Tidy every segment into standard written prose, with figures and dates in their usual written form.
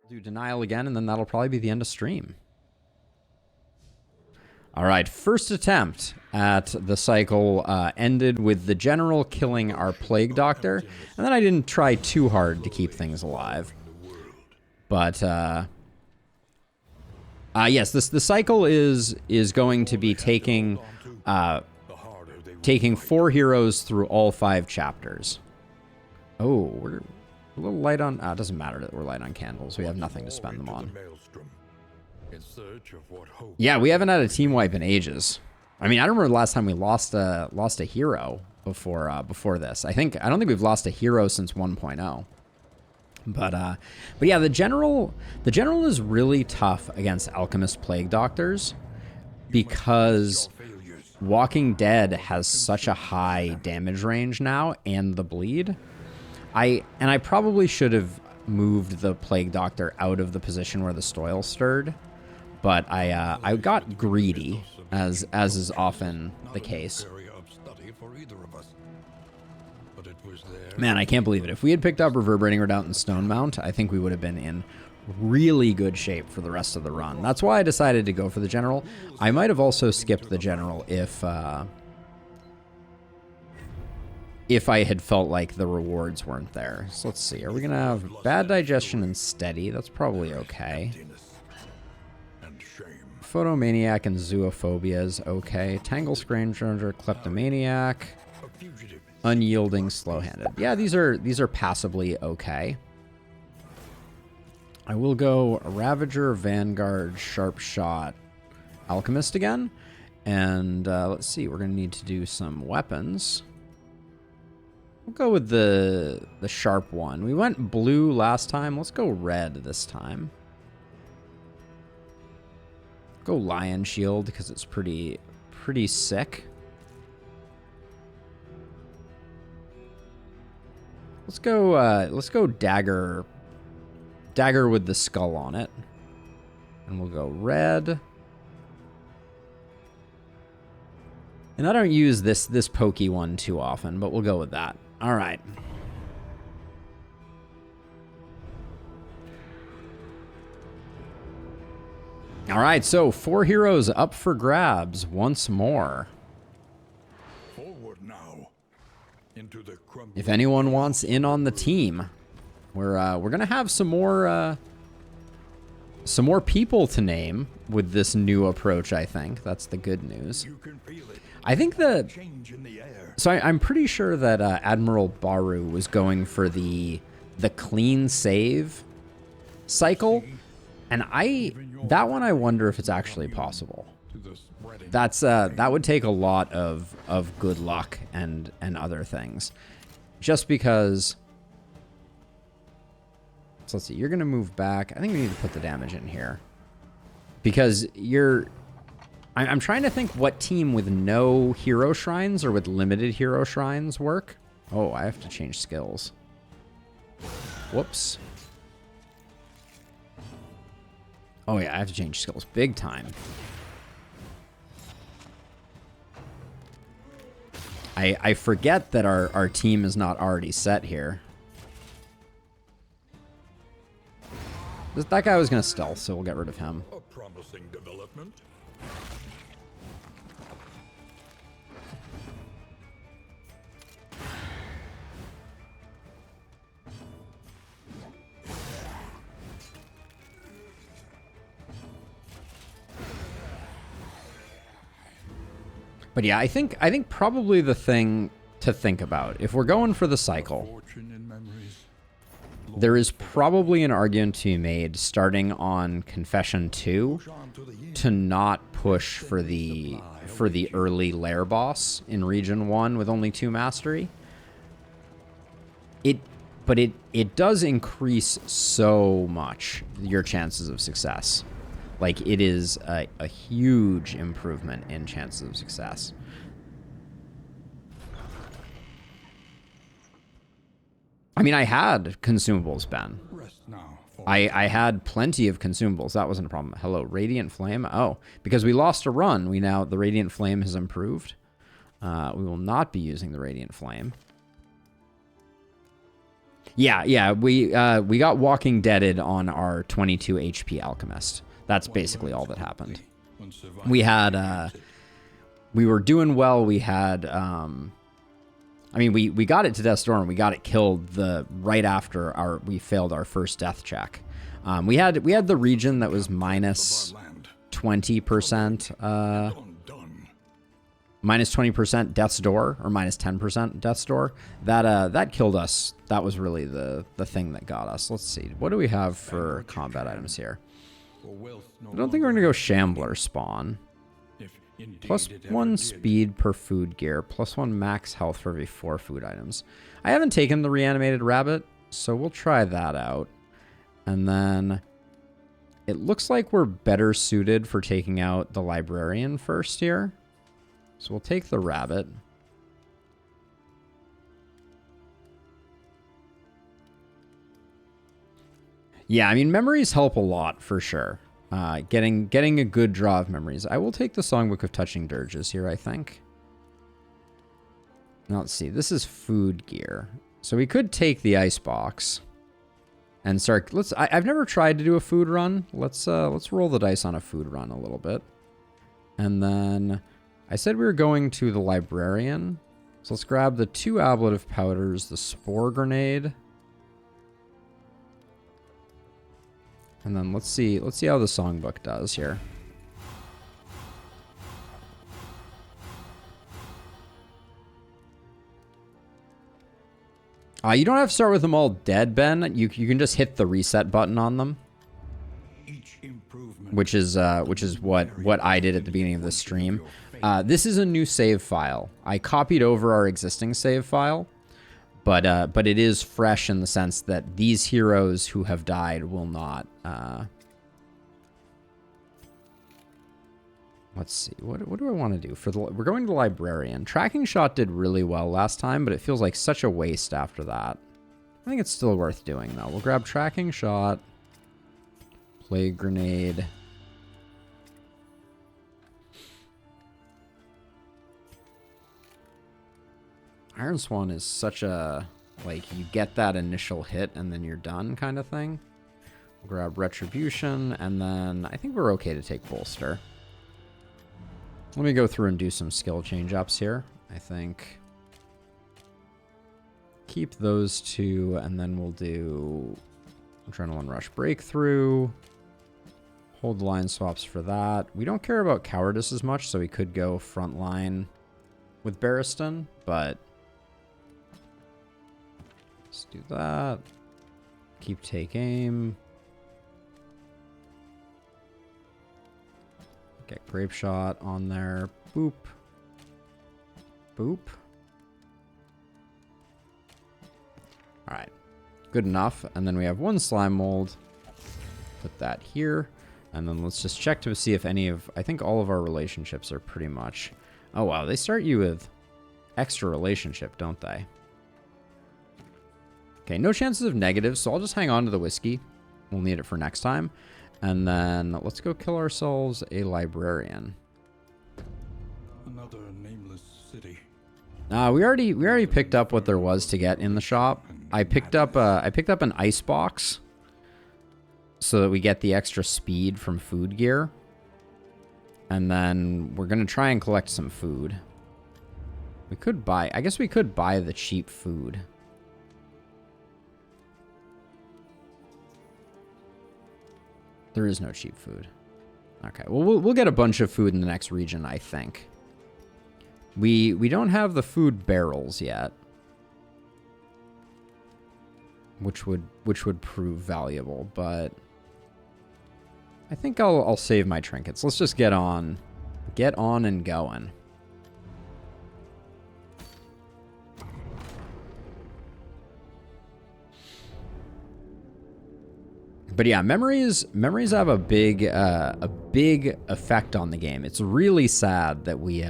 Do denial again, and then that'll probably be the end of stream. All right, first attempt at the cycle ended with the general killing our plague doctor, and then I didn't try too hard to keep things alive. But yes, the cycle is going to be taking 4 heroes through all 5 chapters. Oh, we're a little light on... it doesn't matter that we're light on candles. We have nothing to spend them on. Yeah, we haven't had a team wipe in ages. I mean, I don't remember the last time we lost a hero before this. I don't think we've lost a hero since 1.0. But yeah, the general is really tough against Alchemist Plague Doctors because Walking Dead has such a high damage range now and the bleed. I probably should have moved the Plague Doctor out of the position where the Stoil stirred, but I got greedy, as is often the case. Man, I can't believe it. If we had picked up Reverberating Redoubt and Stone Mount, I think we would have been in really good shape for the rest of the run. That's why I decided to go for the General. I might have also skipped the General if I had felt like the rewards weren't there. So let's see. Are we going to have Bad Digestion and Steady? That's probably okay. Photomaniac and Zoophobia is okay. Tangle Scrounger, Kleptomaniac, Unyielding, Slow-Handed. Yeah, these are passably okay. I will go Ravager, Vanguard, Sharp Shot, Alchemist again. And let's see. We're going to need to do some weapons. We'll go with the sharp one. We went blue last time. Let's go red this time. Go Lion Shield because it's pretty sick. Let's go dagger with the skull on it. And we'll go red. And I don't use this pokey one too often, but we'll go with that. All right. All right, so 4 heroes up for grabs once more. Forward now. Into the if anyone wants in on the team, we're gonna have some more people to name with this new approach. I think that's the good news. You can feel it. I think that. Change in the air. So I'm pretty sure that Admiral Baru was going for the clean save cycle, and that one I wonder if it's actually possible. That would take a lot of good luck and other things, just because. So let's see. You're gonna move back. I think we need to put the damage in here because I'm trying to think what team with no hero shrines or with limited hero shrines work. Oh, I have to change skills. Whoops. Oh yeah, I have to change skills big time. I forget that our team is not already set here. That guy was going to stealth, so we'll get rid of him. A promising development. But yeah, I think probably the thing to think about, if we're going for the cycle, there is probably an argument to be made starting on Confession 2 to not push for the early lair boss in Region 1 with only 2 mastery. But it does increase so much your chances of success. Like, it is a huge improvement in chances of success. I mean, I had consumables, Ben. I had plenty of consumables. That wasn't a problem. Hello, Radiant Flame. Oh, because we lost a run, the Radiant Flame has improved. We will not be using the Radiant Flame. Yeah. We got Walking Deaded on our 22 HP Alchemist. That's basically all that happened. We had we were doing well. We had I mean, we got it to Death's Door and we got it killed right after we failed our first death check. We had the region that was minus 20%. Minus 20% Death's Door, or minus 10% Death's Door. That killed us. That was really the thing that got us. Let's see. What do we have for combat items here? I don't think we're going to go Shambler spawn. Plus 1 speed per food gear. Plus 1 max health for every 4 food items. I haven't taken the reanimated rabbit, so we'll try that out. And then it looks like we're better suited for taking out the librarian first here. So we'll take the rabbit. Yeah, I mean, memories help a lot for sure. Getting a good draw of memories. I will take the Songbook of Touching Dirges here, I think. Now, let's see. This is food gear. So we could take the icebox and start. I've never tried to do a food run. Let's roll the dice on a food run a little bit. And then I said we were going to the librarian. So let's grab the 2 ablative powders, the spore grenade. And then let's see how the songbook does here. You don't have to start with them all dead, Ben. You can just hit the reset button on them. Which is what I did at the beginning of the stream. This is a new save file. I copied over our existing save file, but it is fresh in the sense that these heroes who have died will not. Let's see. What do I want to do for we're going to the librarian. Tracking shot did really well last time, but it feels like such a waste after that. I think it's still worth doing though. We'll grab tracking shot, plague grenade. Iron Swan is such a, like, you get that initial hit and then you're done kind of thing. We'll grab Retribution, and then I think we're okay to take Bolster. Let me go through and do some skill change-ups here. I think keep those 2, and then we'll do Adrenaline Rush Breakthrough. Hold the line swaps for that. We don't care about Cowardice as much, so we could go Frontline with Barristan, but let's do that. Keep take aim. Get Grape Shot on there. Boop. Boop. Alright. Good enough. And then we have 1 slime mold. Put that here. And then let's just check to see if any of... I think all of our relationships are pretty much... Oh, wow. They start you with extra relationship, don't they? Okay, no chances of negatives, so I'll just hang on to the whiskey. We'll need it for next time. And then let's go kill ourselves a librarian. Another nameless city. We already picked up what there was to get in the shop. I picked up an ice box so that we get the extra speed from food gear. And then we're gonna try and collect some food. I guess we could buy the cheap food. There is no cheap food. Okay, well, we'll get a bunch of food in the next region, I think. We don't have the food barrels yet, which would prove valuable, but I think I'll save my trinkets. Let's just get on and going. But yeah, memories have a big effect on the game. It's really sad that we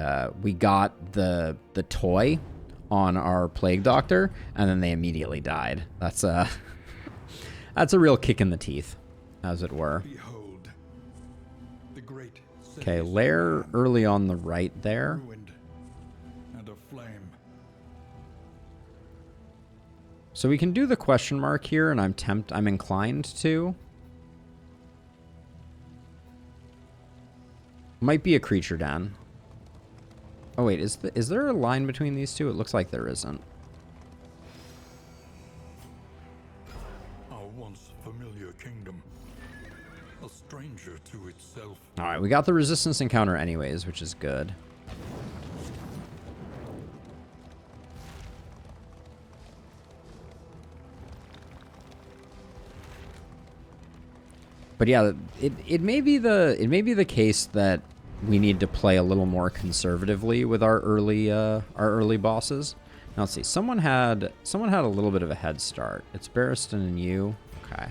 got the toy on our Plague Doctor and then they immediately died. That's a real kick in the teeth, as it were. Behold, the great Okay, lair early on the right there. ruined and aflame. So we can do the question mark here, and I'm inclined to. Might be a creature den. Oh wait, is there a line between these two? It looks like there isn't. Our once familiar kingdom, a stranger to itself. All right, we got the resistance encounter anyways, which is good. But yeah, it may be the case that we need to play a little more conservatively with our early bosses. Now let's see. Someone had a little bit of a head start. It's Barristan and you. Okay.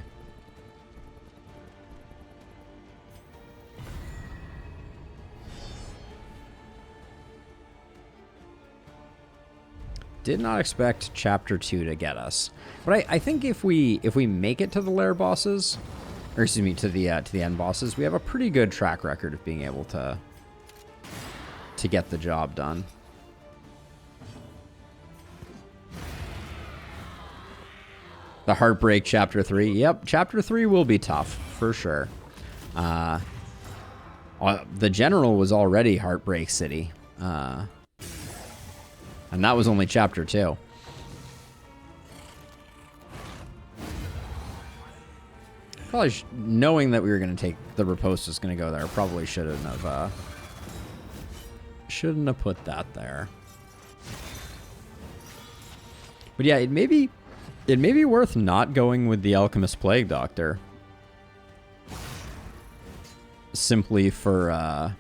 Did not expect Chapter 2 to get us. But I think if we make it to the lair bosses, or excuse me, to the end bosses, we have a pretty good track record of being able to get the job done. The Heartbreak Chapter 3. Yep, Chapter 3 will be tough, for sure. The General was already Heartbreak City. And that was only Chapter 2. Probably knowing that we were going to take the riposte was going to go there, probably shouldn't have put that there. But yeah, it may be worth not going with the Alchemist Plague Doctor, simply for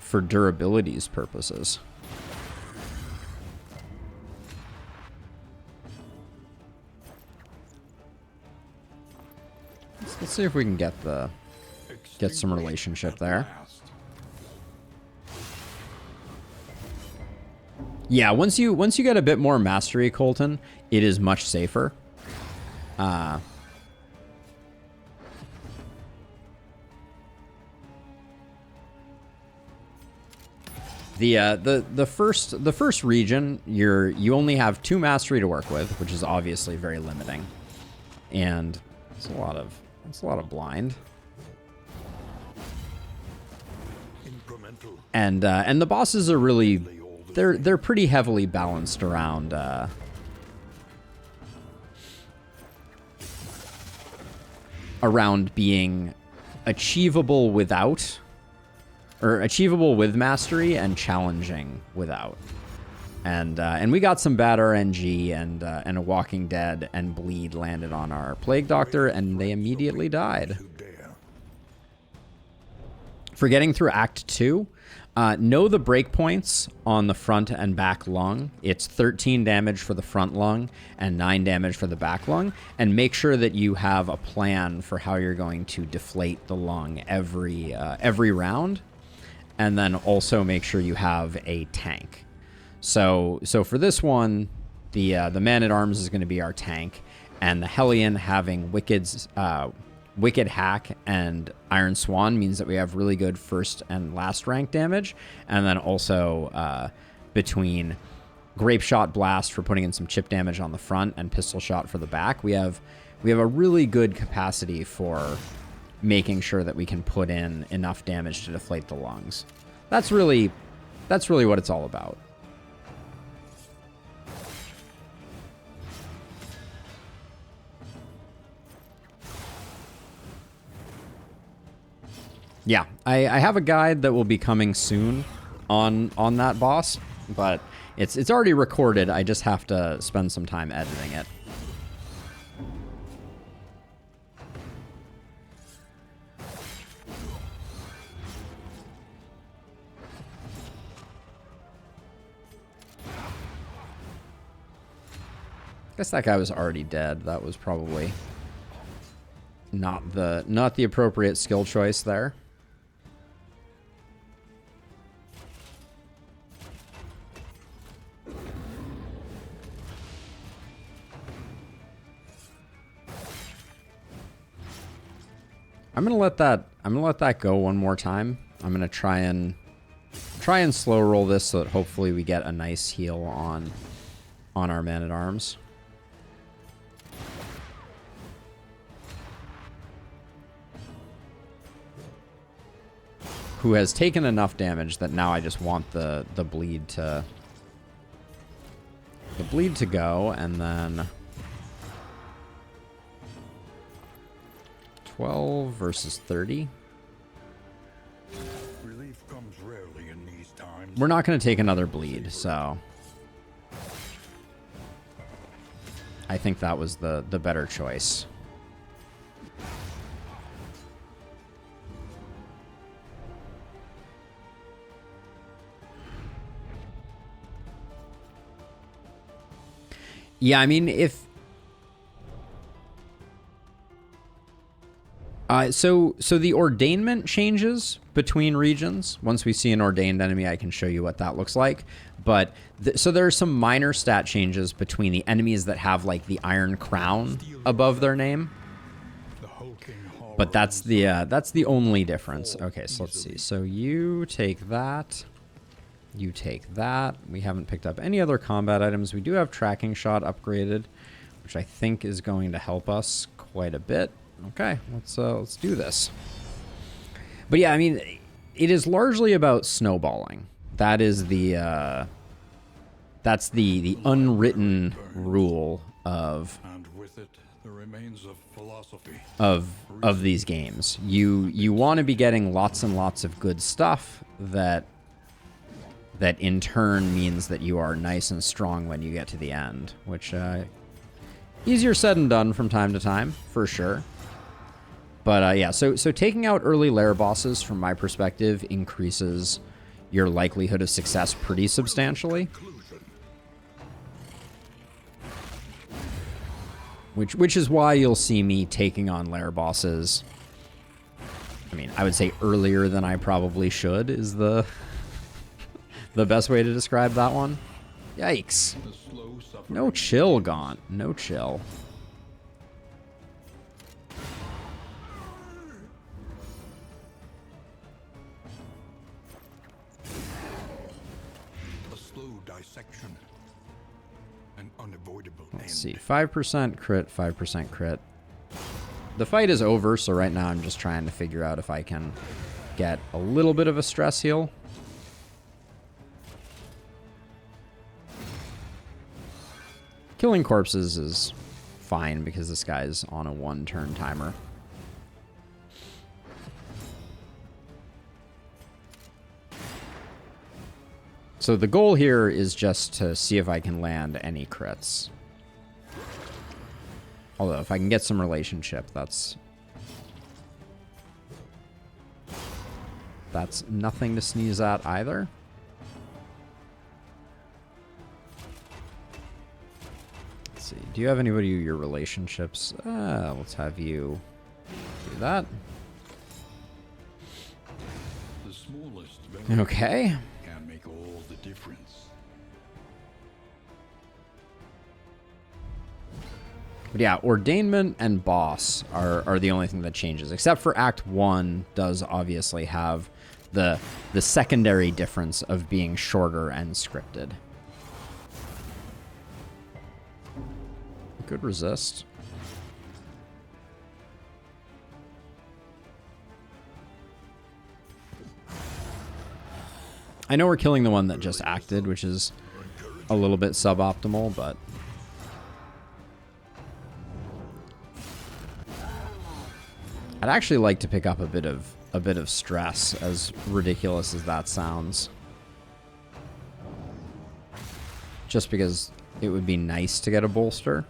durability's purposes. Let's see if we can get some relationship there. Yeah, once you get a bit more mastery, Colton, it is much safer. The first region, you only have 2 mastery to work with, which is obviously very limiting, and it's a lot of blind. And the bosses are really, they're pretty heavily balanced around being achievable without, or achievable with mastery and challenging without. And we got some bad RNG and a Walking Dead and bleed landed on our Plague Doctor, and they immediately died. For getting through Act 2, know the breakpoints on the front and back lung. It's 13 damage for the front lung and 9 damage for the back lung. And make sure that you have a plan for how you're going to deflate the lung every round. And then also make sure you have a tank. So for this one, the Man-at-Arms is going to be our tank, and the Hellion having Wicked Hack and Iron Swan means that we have really good first and last rank damage, and then also between Grape Shot Blast for putting in some chip damage on the front and Pistol Shot for the back, we have a really good capacity for making sure that we can put in enough damage to deflate the lungs. That's really what it's all about. Yeah, I have a guide that will be coming soon on that boss, but it's already recorded. I just have to spend some time editing it. Guess that guy was already dead. That was probably not the appropriate skill choice there. I'm gonna let that go one more time. I'm gonna try and slow roll this so that hopefully we get a nice heal on our Man-at-Arms. who has taken enough damage that now I just want the bleed to go, and then 12 versus 30. Relief comes rarely in these times. We're not going to take another bleed, so I think that was the better choice. Yeah, I mean, if... So the ordainment changes between regions. Once we see an ordained enemy, I can show you what that looks like. But, so there are some minor stat changes between the enemies that have, like, the iron crown above their name. But that's the only difference. Okay, so let's see. So you take that. You take that. We haven't picked up any other combat items. We do have tracking shot upgraded, which I think is going to help us quite a bit. Okay, let's do this. But yeah, I mean, it is largely about snowballing. That is that's the unwritten rule of And with it, the remains of philosophy. of these games. You want to be getting lots and lots of good stuff that in turn means that you are nice and strong when you get to the end, which easier said than done from time to time, for sure. But yeah, so taking out early lair bosses, from my perspective, increases your likelihood of success pretty substantially. Which is why you'll see me taking on lair bosses. I mean, I would say earlier than I probably should is the best way to describe that one. Yikes. No chill, Gaunt. No chill. A slow dissection. An unavoidable end. Let's see. 5% crit, 5% crit. The fight is over, so right now I'm just trying to figure out if I can get a little bit of a stress heal. Killing corpses is fine because this guy's on a 1-turn timer. So the goal here is just to see if I can land any crits. Although if I can get some relationship, that's nothing to sneeze at either. Do you have anybody your relationships? Let's have you do that. The smallest Okay. can make all the difference. But yeah, ordainment and boss are the only thing that changes, except for Act 1 does obviously have the secondary difference of being shorter and scripted. Good resist. I know we're killing the one that just acted, which is a little bit suboptimal, but I'd actually like to pick up a bit of stress, as ridiculous as that sounds. Just because it would be nice to get a bolster.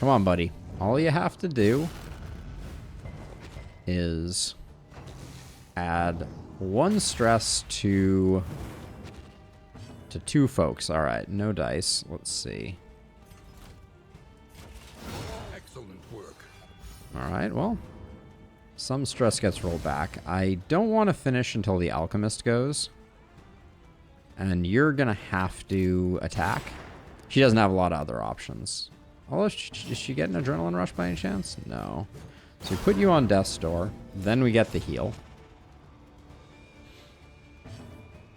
Come on, buddy. All you have to do is add 1 stress to 2 folks. All right, no dice. Let's see. Excellent work. All right, well, Some stress gets rolled back. I don't want to finish until the alchemist goes. And you're going to have to attack. She doesn't have a lot of other options. Although, does she get an adrenaline rush by any chance? No. So we put you on death's door. Then we get the heal.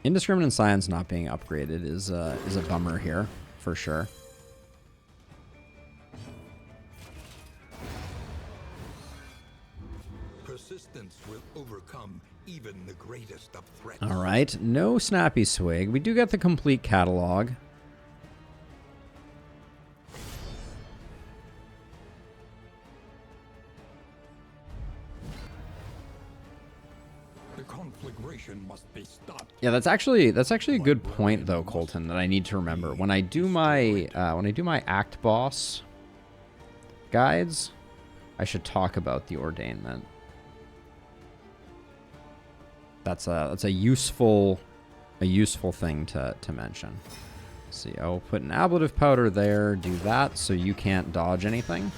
Indiscriminate science not being upgraded is a bummer here, for sure. Persistence will overcome even the greatest of threats. All right, no snappy swig. We do get the complete catalog. The conflagration must be stopped. Yeah, that's actually a good point though, Colton, that I need to remember. When I do my act boss guides, I should talk about the ordainment. That's a useful thing to mention. Let's see, I'll put an ablative powder there, do that so you can't dodge anything.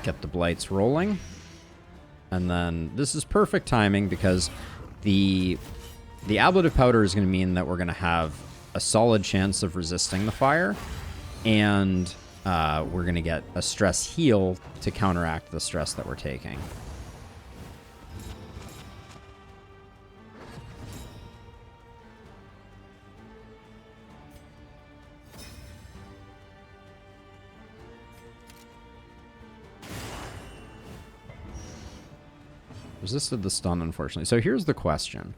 Get the blights rolling. And then this is perfect timing because the ablative powder is going to mean that we're going to have a solid chance of resisting the fire, and we're going to get a stress heal to counteract the stress that we're taking. Resisted the stun, unfortunately. So here's the question.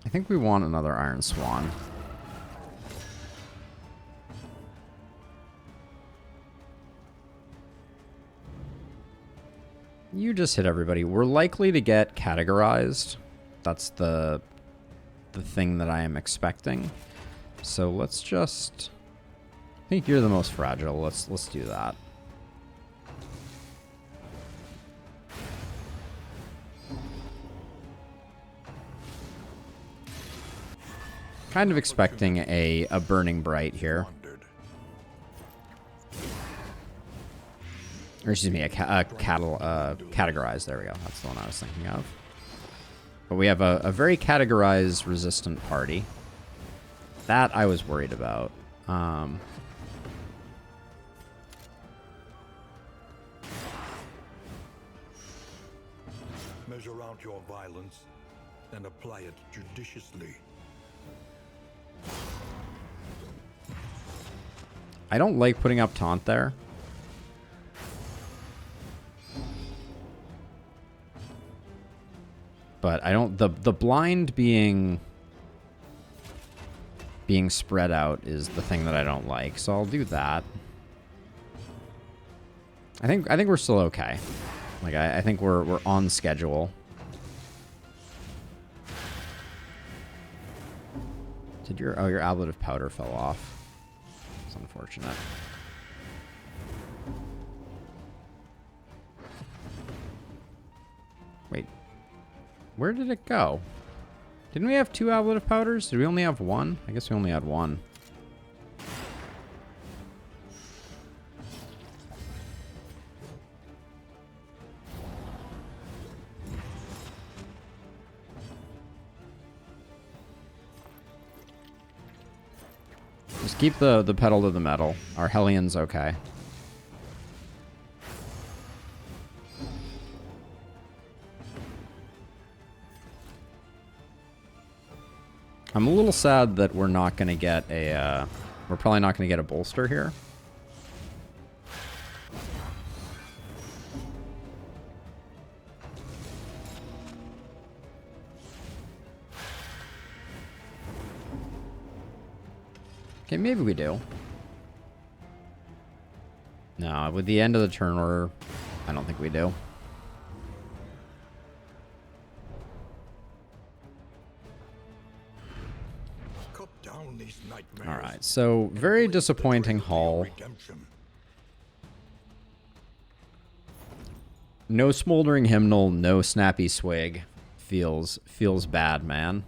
I think we want another Iron Swan. You just hit everybody. We're likely to get categorized. That's the thing that I am expecting. So let's just... I think you're the most fragile. Let's do that. Kind of expecting a burning bright here. Or excuse me, categorized. There we go. That's the one I was thinking of. But we have a very categorized resistant party. That I was worried about. Measure out your violence and apply it judiciously. I don't like putting up taunt there. But I don't... The blind being spread out is the thing that I don't like. So I'll do that. I think we're still okay. Like I think we're on schedule. Did your ablative powder fell off? It's unfortunate. Wait. Where did it go? Didn't we have 2 ablative powders? Did we only have 1? I guess we only had 1. Just keep the pedal to the metal. Our Hellion's okay. I'm a little sad that we're not going to get a... we're probably not going to get a bolster here. Okay, maybe we do. No, with the end of the turn order, I don't think we do. Cut down these nightmares. All right, so very disappointing haul. No smoldering hymnal, no snappy swig. Feels bad, man.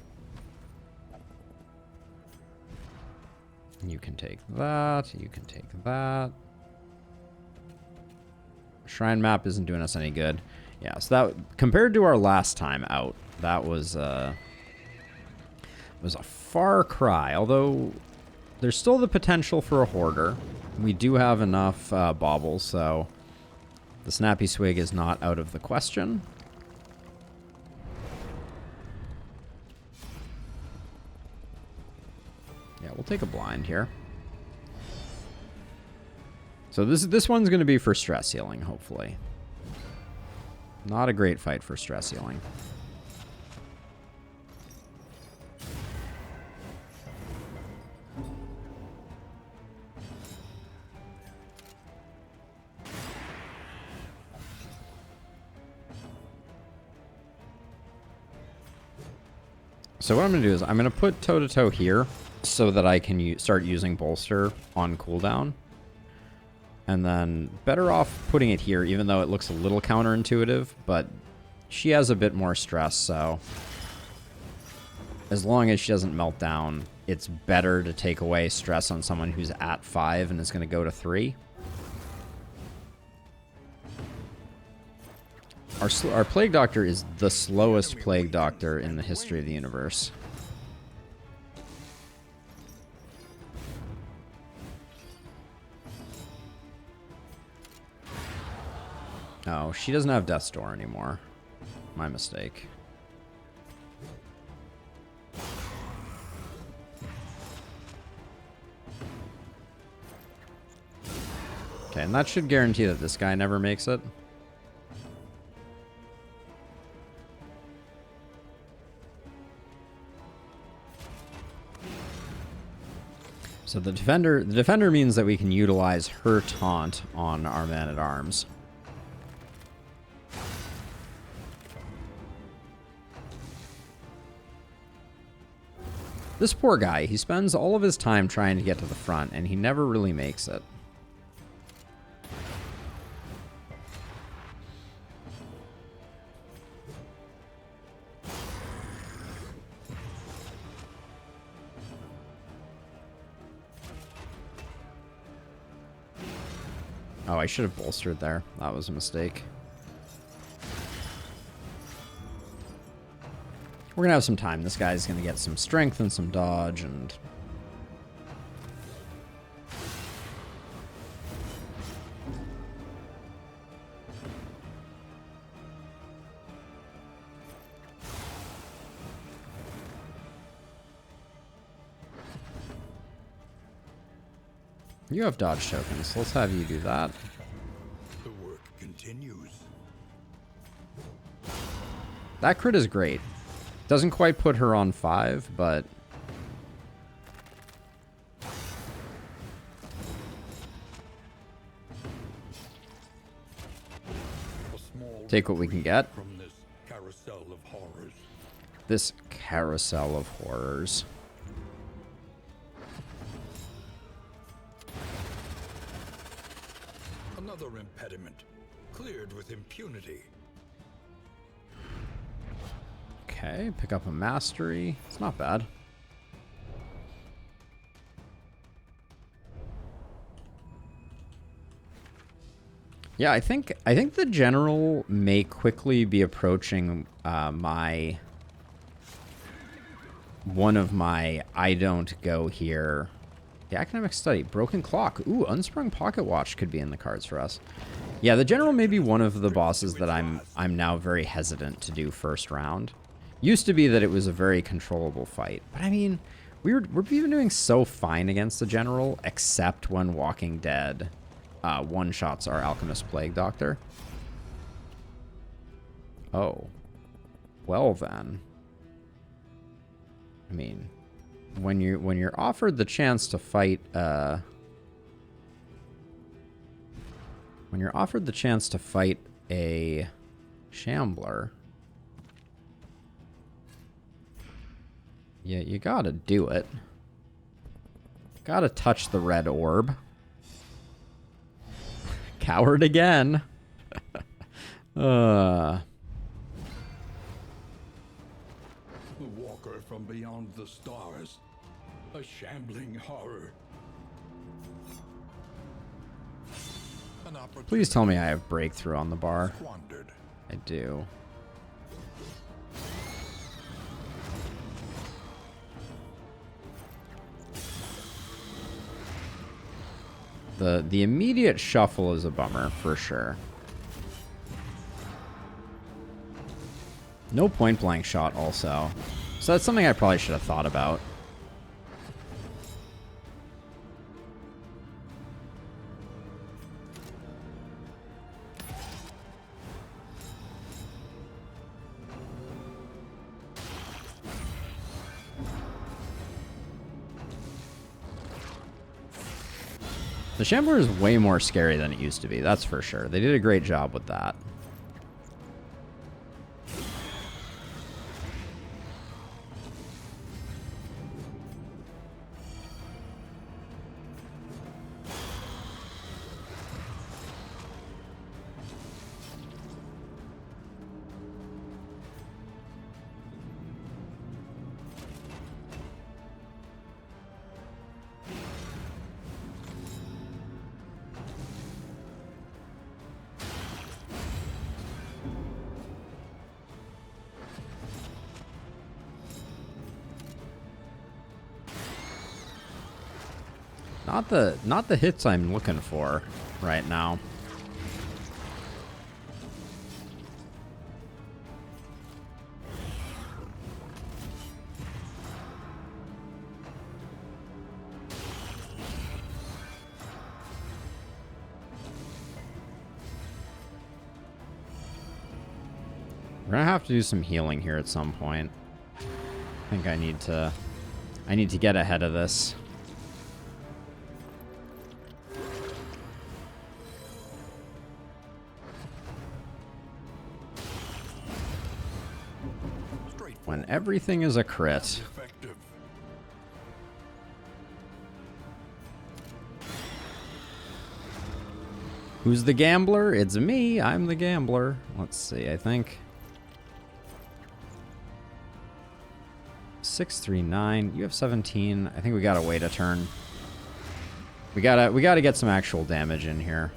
You can take that. You can take that. Shrine map isn't doing us any good. Yeah, so that compared to our last time out, that was a far cry. Although there's still the potential for a hoarder. We do have enough baubles, so the snappy swig is not out of the question. Yeah, we'll take a blind here. So this one's going to be for stress healing, hopefully. Not a great fight for stress healing. So what I'm going to do is I'm going to put toe-to-toe here so that I can start using bolster on cooldown. And then better off putting it here, even though it looks a little counterintuitive, but she has a bit more stress, so as long as she doesn't melt down, it's better to take away stress on someone who's at 5 and is going to go to 3. Our Plague Doctor is the slowest Plague Doctor in the history of the universe. Oh, she doesn't have Death's Door anymore. My mistake. Okay, and that should guarantee that this guy never makes it. So the defender means that we can utilize her taunt on our man-at-arms. This poor guy, he spends all of his time trying to get to the front, and he never really makes it. Oh, I should have bolstered there. That was a mistake. We're going to have some time. This guy's going to get some strength and some dodge and... You have dodge tokens, so let's have you do that. The work continues. That crit is great. Doesn't quite put her on 5, but... Take what we can get. From this carousel of horrors. This carousel of horrors. Another impediment, cleared with impunity. Okay, pick up a mastery. It's not bad. Yeah, I think the general may quickly be approaching one of my I don't go here. The academic study, broken clock. Ooh, unsprung pocket watch could be in the cards for us. Yeah, the general may be one of the bosses that I'm now very hesitant to do first round. Used to be that it was a very controllable fight, but I mean, we're even doing so fine against the general, except when Walking Dead one-shots our Alchemist Plague Doctor. Oh. Well then. I mean, when you're offered the chance to fight when you're offered the chance to fight a Shambler, yeah, you gotta do it. Gotta touch the red orb. Coward again. The walker from beyond the stars. A shambling horror. An opportunity Please tell me I have breakthrough on the bar. squandered. I do. The immediate shuffle is a bummer for sure. No point blank shot also. So that's something I probably should have thought about. The Shambler is way more scary than it used to be, that's for sure. They did a great job with that. Not the hits I'm looking for right now. We're gonna have to do some healing here at some point. I think I need to get ahead of this. When everything is a crit. Effective. Who's the gambler? It's me. I'm the gambler. Let's see. I think 639. You have 17. I think we gotta wait a turn. We gotta get some actual damage in here.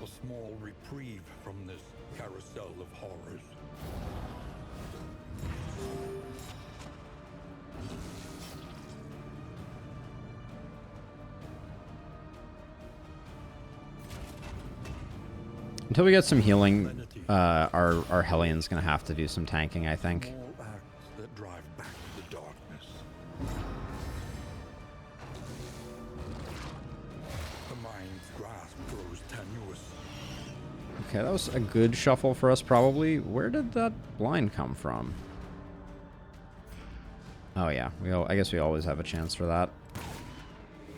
A small reprieve from this carousel of horrors. Until we get some healing, our Hellions gonna have to do some tanking, I think. Small acts that drive back the darkness. The mind's grasp grows tenuous. Okay, that was a good shuffle for us, probably. Where did that blind come from? Oh yeah, I guess we always have a chance for that.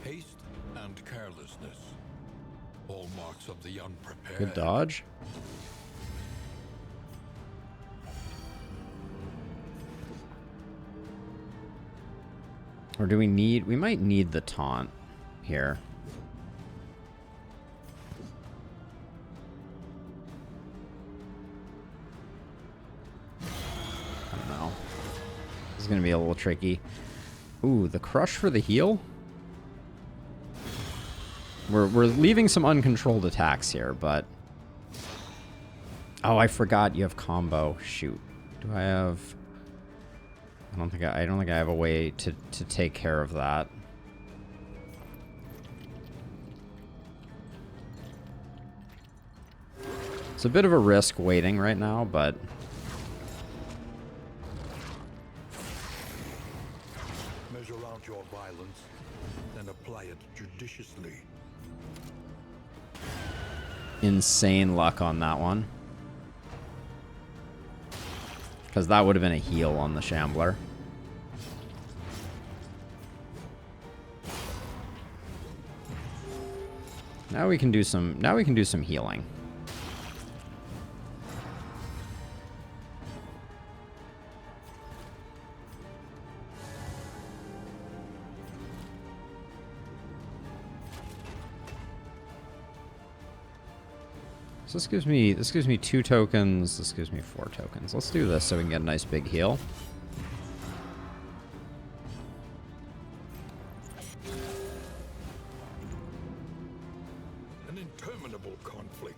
Haste and carelessness. Hallmarks of the unprepared. Good dodge. Or do we need... We might need the taunt here. I don't know. This is going to be a little tricky. Ooh, the crush for the heal? We're leaving some uncontrolled attacks here, but... Oh, I forgot you have combo. Shoot. Do I have... I don't think I have a way to take care of that. It's a bit of a risk waiting right now, but... Measure out your violence, then apply it judiciously. Insane luck on that one. Because that would have been a heal on the Shambler. Now we can do some healing. So this gives me 2 tokens. This gives me 4 tokens. Let's do this so we can get a nice big heal. An interminable conflict.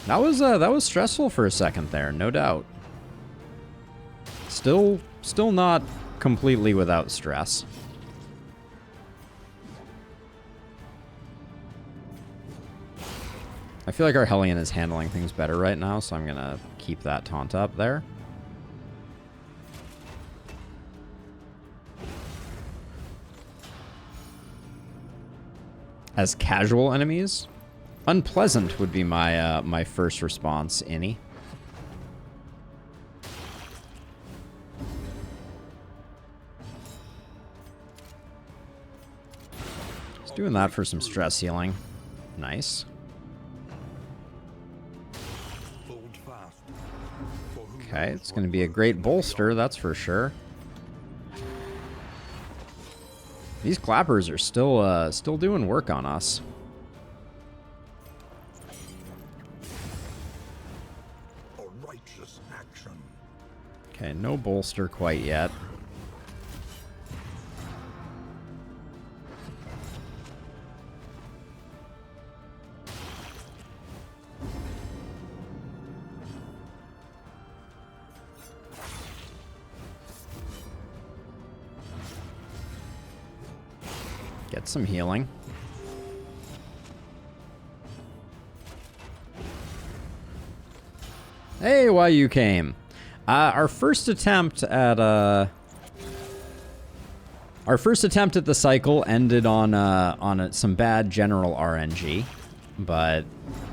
That was stressful for a second there, no doubt. Still not completely without stress. I feel like our Hellion is handling things better right now, so I'm gonna keep that taunt up there. As casual enemies? Unpleasant would be my my first response, Innie. Just doing that for some stress healing. Nice. Okay, it's going to be a great bolster, that's for sure. These clappers are still doing work on us. Okay, no bolster quite yet. Get some healing. Hey, why you came? Our first attempt at the cycle ended on some bad general RNG, but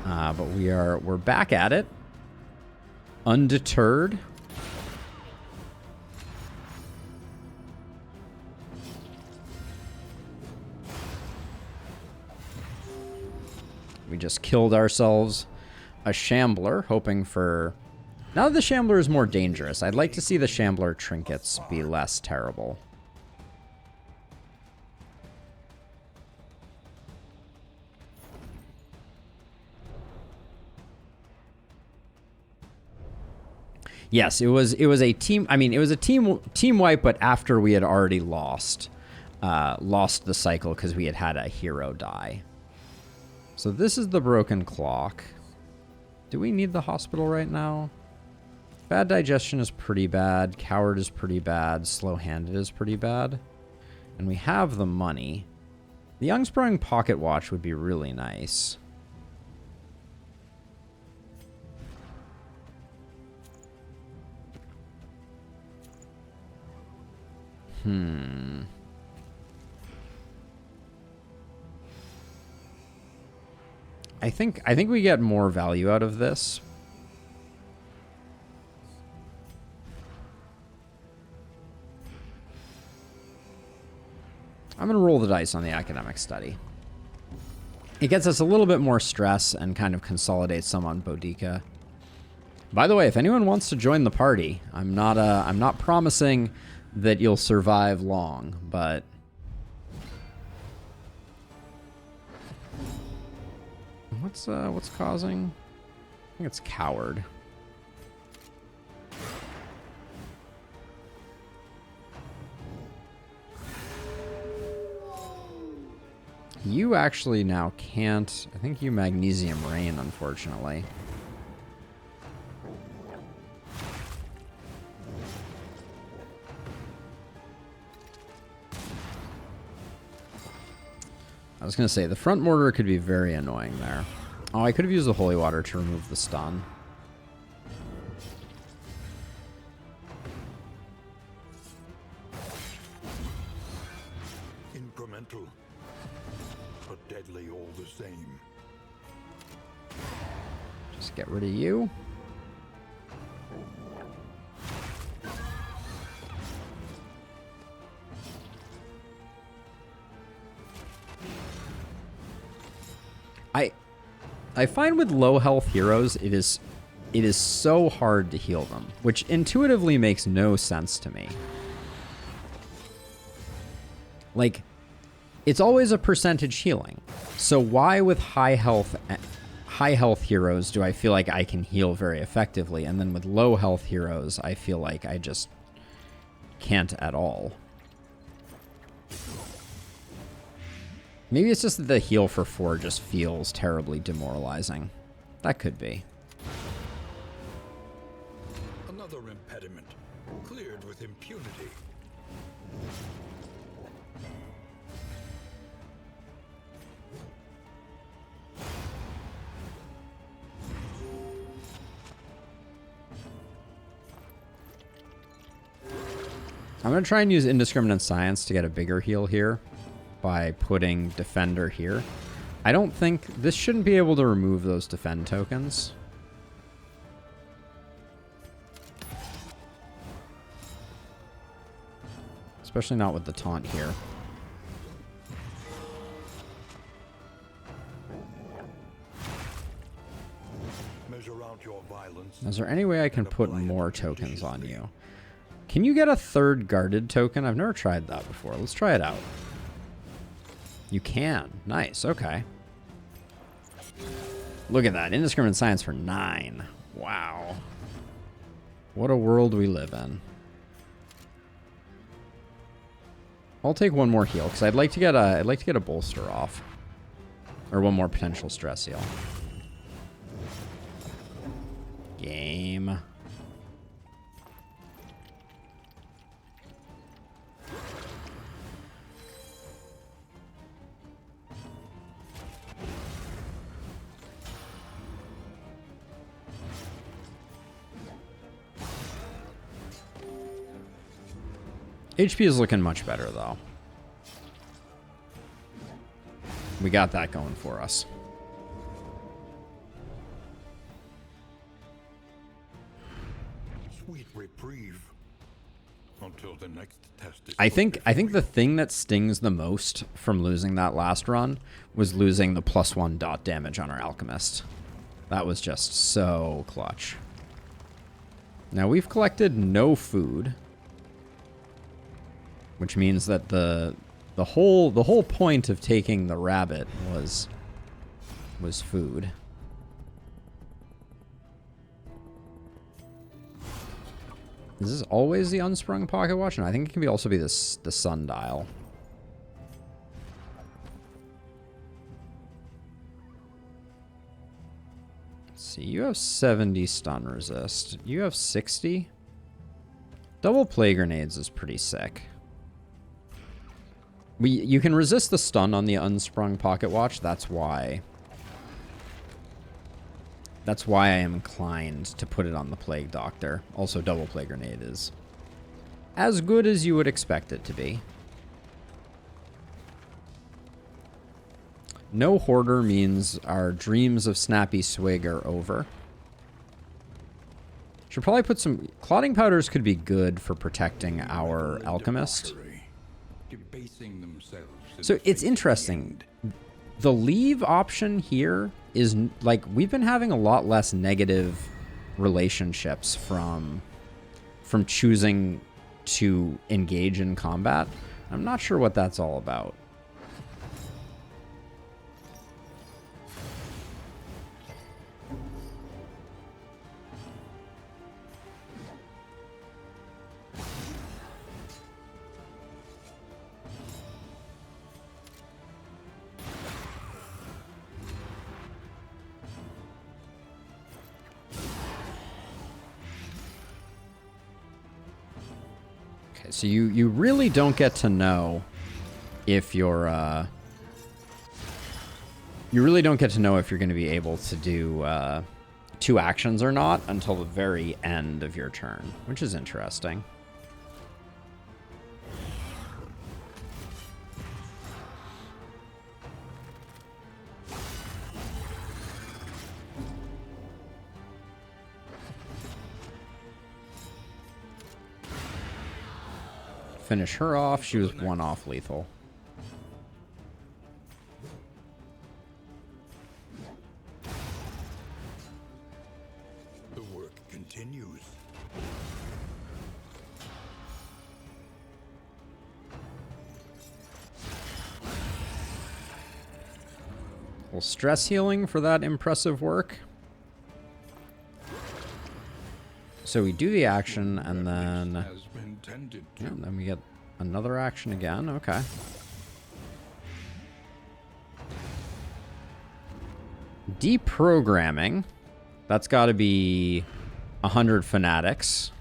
we're back at it, undeterred. We just killed ourselves a Shambler, hoping for... Now that the Shambler is more dangerous, I'd like to see the Shambler trinkets be less terrible. Yes, it was a team... I mean, it was a team wipe, but after we had already lost the cycle because we had a hero die. So this is the broken clock. Do we need the hospital right now? Bad digestion is pretty bad. Coward is pretty bad. Slow-handed is pretty bad. And we have the money. The Youngsprung pocket watch would be really nice. I think we get more value out of this. I'm going to roll the dice on the academic study. It gets us a little bit more stress and kind of consolidates some on Boudica. By the way, if anyone wants to join the party, I'm not promising that you'll survive long, but what's causing? I think it's Coward. You actually now can't. I think you Magnesium Rain, unfortunately. I was going to say, the front mortar could be very annoying there. Oh, I could have used the holy water to remove the stun. Incremental, but deadly all the same. Just get rid of you. I find with low health heroes, it is so hard to heal them, which intuitively makes no sense to me. Like, it's always a percentage healing. So why with high health heroes do I feel like I can heal very effectively, and then with low health heroes I feel like I just can't at all? Maybe it's just that the heal for 4 just feels terribly demoralizing. That could be. Another impediment, cleared with impunity. I'm going to try and use Indiscriminate Science to get a bigger heal here by putting Defender here. I don't think... This shouldn't be able to remove those defend tokens. Especially not with the taunt here. Measure out your violence. Is there any way I can put more tokens on you? Can you get a third guarded token? I've never tried that before. Let's try it out. You can. Nice. Okay. Look at that. Indiscriminate Science for 9. Wow. What a world we live in. I'll take one more heal because I'd like to get a bolster off, or one more potential stress heal. Game. HP is looking much better, though. We got that going for us. Sweet reprieve. Until the next test is I think the thing that stings the most from losing that last run was losing the +1 dot damage on our Alchemist. That was just so clutch. Now we've collected no food, which means that the whole point of taking the rabbit was food. Is this always the unsprung pocket watch? No, I think it can also be the sundial. Let's see, you have 70 stun resist. You have 60. Double play grenades is pretty sick. You can resist the stun on the unsprung pocket watch. That's why I am inclined to put it on the Plague Doctor. Also, double play grenade is as good as you would expect it to be. No Hoarder means our dreams of Snappy Swig are over. Should probably put some... Clotting powders could be good for protecting our Alchemist. So it's interesting. The leave option here is like we've been having a lot less negative relationships from choosing to engage in combat. I'm not sure what that's all about. So you really don't get to know if you're you really don't get to know if you're going to be able to do 2 actions or not until the very end of your turn, which is interesting. Finish her off. She was 1 off lethal. The work continues. little stress healing for that impressive work. So we do the action, and then... Yeah, then we get another action again. Okay. Deprogramming. That's got to be 100 fanatics.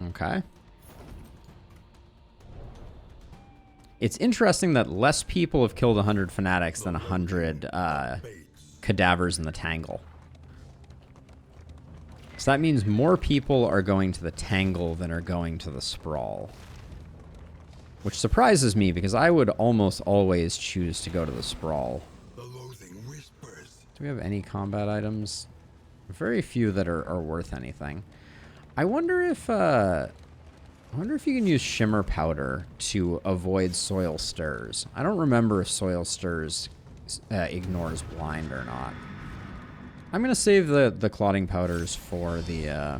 Okay. It's interesting that less people have killed 100 fanatics than 100 cadavers in the Tangle. So that means more people are going to the Tangle than are going to the Sprawl. Which surprises me, because I would almost always choose to go to the Sprawl. Do we have any combat items? Very few that are worth anything. I wonder if you can use shimmer powder to avoid soil stirs. I don't remember if soil stirs ignores blind or not. I'm gonna save the clotting powders for the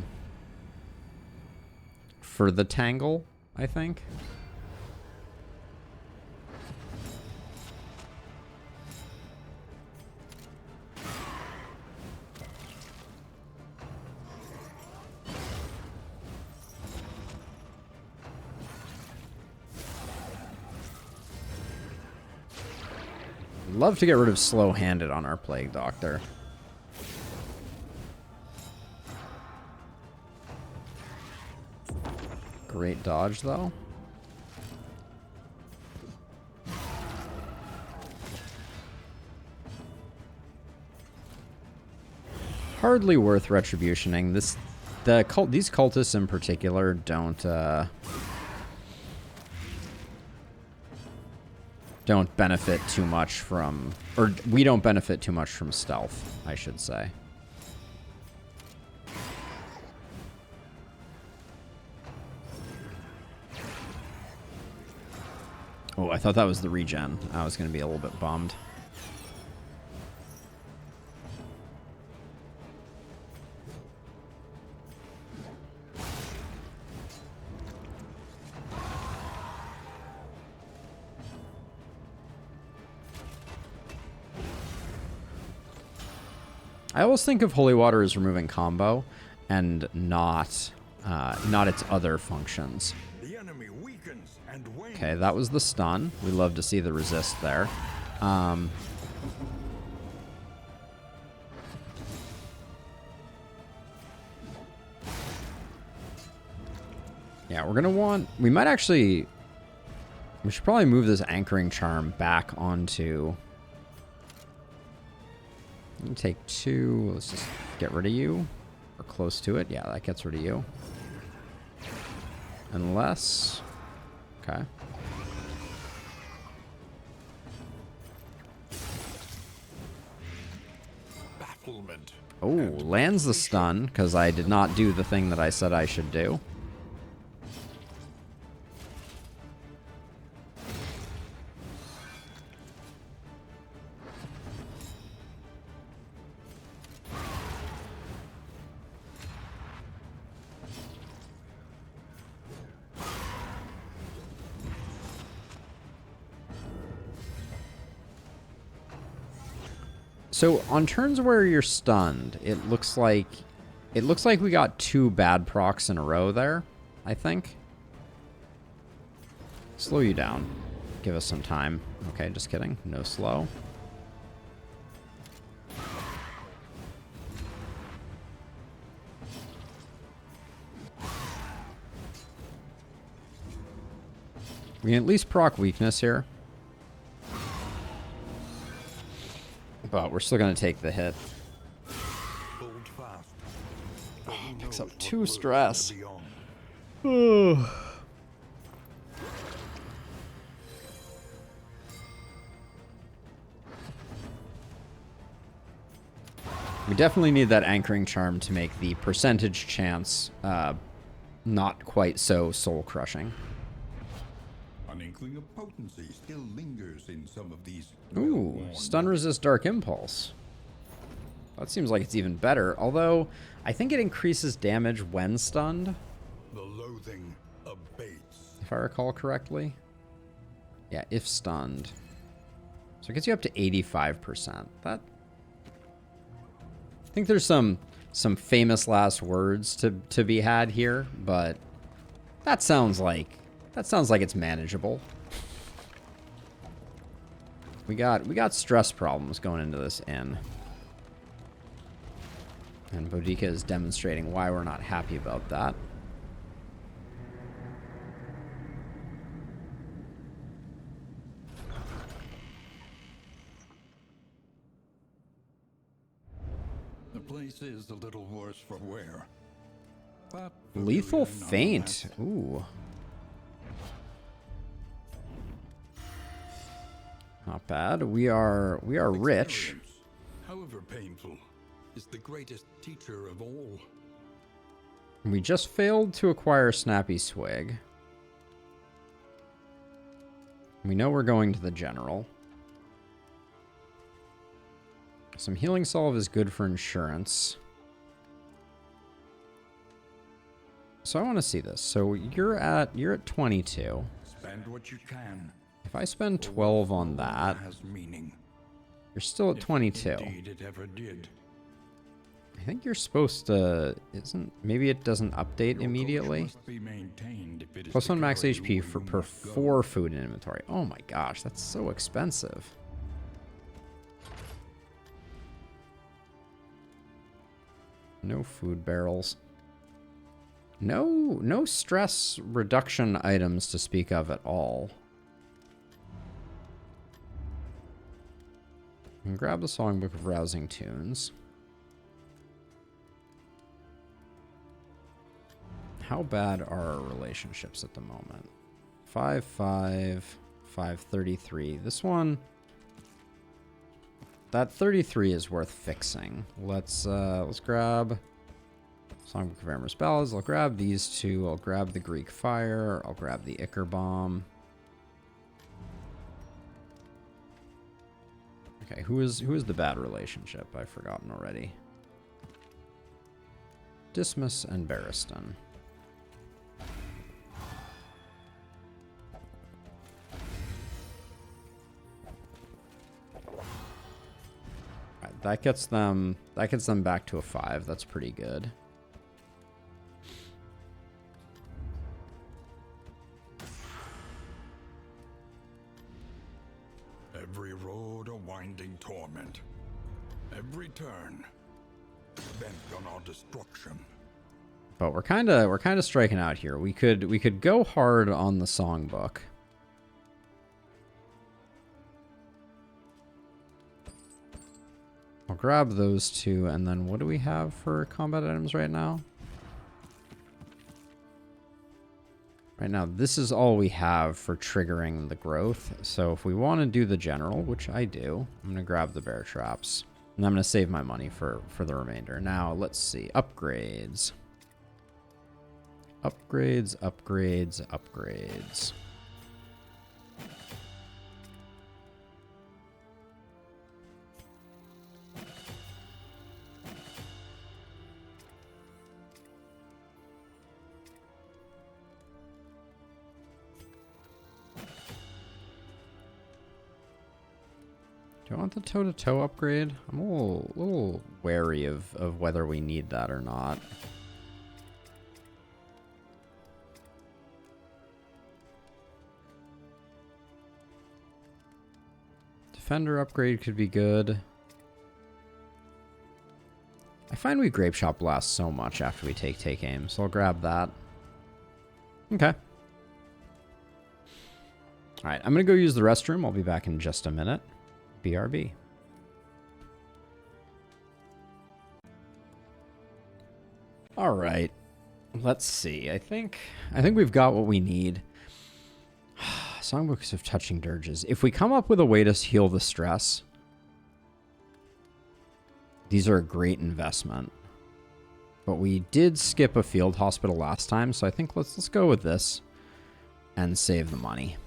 Tangle, I think. Love to get rid of slow-handed on our Plague Doctor. Great dodge, though. Hardly worth retributioning. These cultists in particular don't benefit too much from, or we don't benefit too much from stealth, I should say. Oh, I thought that was the regen. I was going to be a little bit bummed. I always think of Holy Water as removing combo and not its other functions. Okay, that was the stun. We love to see the resist there. Yeah, we're gonna want... We should probably move this anchoring charm back onto... Take 2. Let's just get rid of you. Or close to it. Yeah, that gets rid of you. Unless... Okay. Oh, lands the stun, because I did not do the thing that I said I should do. So on turns where you're stunned, it looks like we got 2 bad procs in a row there, I think. Slow you down. Give us some time. Okay, just kidding. No slow. We can at least proc weakness here. But we're still going to take the hit. Oh, picks up 2 stress. We definitely need that anchoring charm to make the percentage chance not quite so soul-crushing. An inkling of potency still lingers in some of these. Ooh, stun resist Dark Impulse. That seems like it's even better, although I think it increases damage when stunned. The loathing abates. If I recall correctly. Yeah, if stunned. So it gets you up to 85%. I think there's some famous last words to be had here, but that sounds like it's manageable. We got stress problems going into this inn. And Boudica is demonstrating why we're not happy about that. The place is a little worse for wear. But Lethal pavilion feint. on Ooh. Not bad. We are that. rich. Experience, however painful, is the greatest teacher of all. We just failed to acquire Snappy Swig. We know we're going to the general. Some healing salve is good for insurance. So I want to see this. So you're at 22. Spend what you can. If I spend 12 on that, Has meaning. you're still at 22. Indeed, it ever did. I think you're supposed to, maybe it doesn't update Your immediately. coach must be maintained if it is Plus to 1 max carry you HP where for you per must go. 4 food in inventory. Oh my gosh, that's so expensive. No food barrels. No stress reduction items to speak of at all. And grab the Songbook of Rousing Tunes. How bad are our relationships at the moment? 5-5, 5-33. This one, that 33 is worth fixing. Let's grab Songbook of Amorous Ballads. I'll grab these two. I'll grab the Greek Fire. I'll grab the Ichor Bomb. Okay, who is the bad relationship? I've forgotten already. Dismas and Barristan. Alright, that gets them back to a 5. That's pretty good. Every road a winding torment. Every turn bent on our destruction. But we're kind of striking out here. We could go hard on the songbook. I'll grab those two, and then what do we have for combat items right now? Right now, this is all we have for triggering the growth. So if we want to do the general, which I do, I'm going to grab the bear traps. And I'm going to save my money for the remainder. Now, let's see. Upgrades. Upgrades, upgrades, upgrades. Do I want the toe-to-toe upgrade? I'm a little wary of whether we need that or not. Defender upgrade could be good. I find we Grape Shot Blast so much after we take aim, so I'll grab that. Okay. Alright, I'm going to go use the restroom. I'll be back in just a minute. BRB. All right. Let's see. I think we've got what we need. Songbooks of Touching Dirges. If we come up with a way to heal the stress, these are a great investment. But we did skip a field hospital last time, so I think let's go with this and save the money.